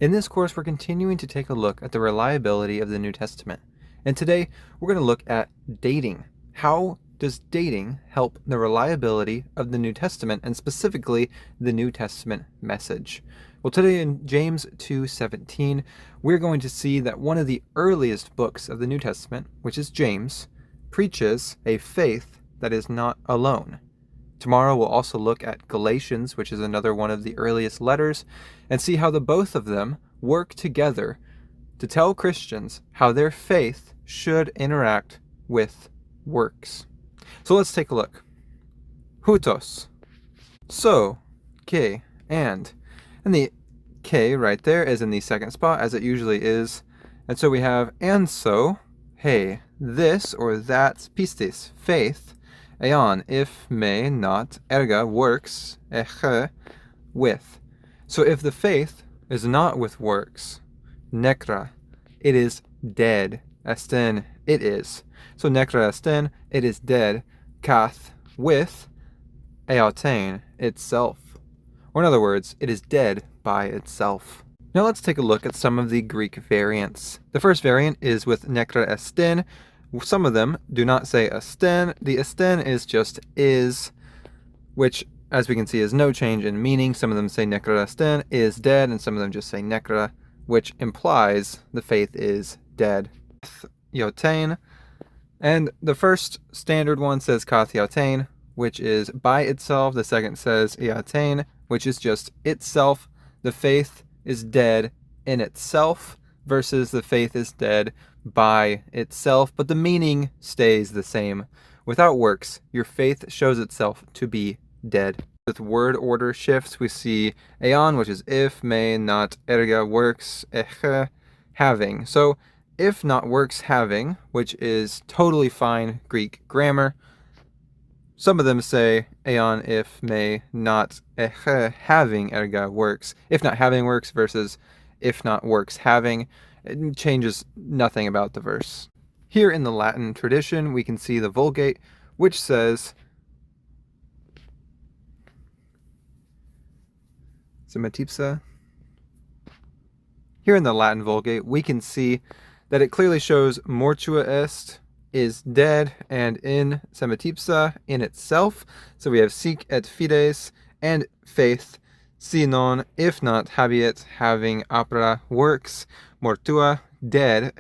In this course, we're continuing to take a look at the reliability of the New Testament. And today, we're going to look at dating. How does dating help the reliability of the New Testament, and specifically the New Testament message? Well, today in James 2:17, we're going to see that one of the earliest books of the New Testament, which is James, preaches a faith that is not alone. Tomorrow we'll also look at Galatians, which is another one of the earliest letters, and see how the both of them work together to tell Christians how their faith should interact with works. So let's take a look. Hutos. So, que, and the que right there is in the second spot, as it usually is. And so we have and so, hey, this or that, pistis, faith, eon, if, may, not, erga, works, eche, with. So if the faith is not with works, nekra, it is dead. Esten, it is. So nekra esten, it is dead. Kath, with, eotein, itself. Or in other words, it is dead by itself. Now let's take a look at some of the Greek variants. The first variant is with nekra esten. Some of them do not say esten. The esten is just is, which, as we can see, is no change in meaning. Some of them say nekra esten, is dead, and some of them just say nekra, which implies the faith is dead. Yotein. And the first standard one says kath yotein, which is by itself. The second says yotein, which is just itself. The faith is dead in itself versus the faith is dead by itself, but the meaning stays the same. Without works, your faith shows itself to be dead. With word order shifts, we see eon, which is if, may, not, erga, works, eche, having. So if not works, having, which is totally fine Greek grammar. Some of them say eon, if, may, not, eche, having, erga, works. If not having works versus if not works, having. It changes nothing about the verse. Here in the Latin tradition, we can see the Vulgate, which says, Semitipsa. Here in the Latin Vulgate, we can see that it clearly shows mortua est is dead, and in Semitipsa, in itself. So we have sic et fides, and faith, si non, if not habeat, having, apra, works, mortua, dead,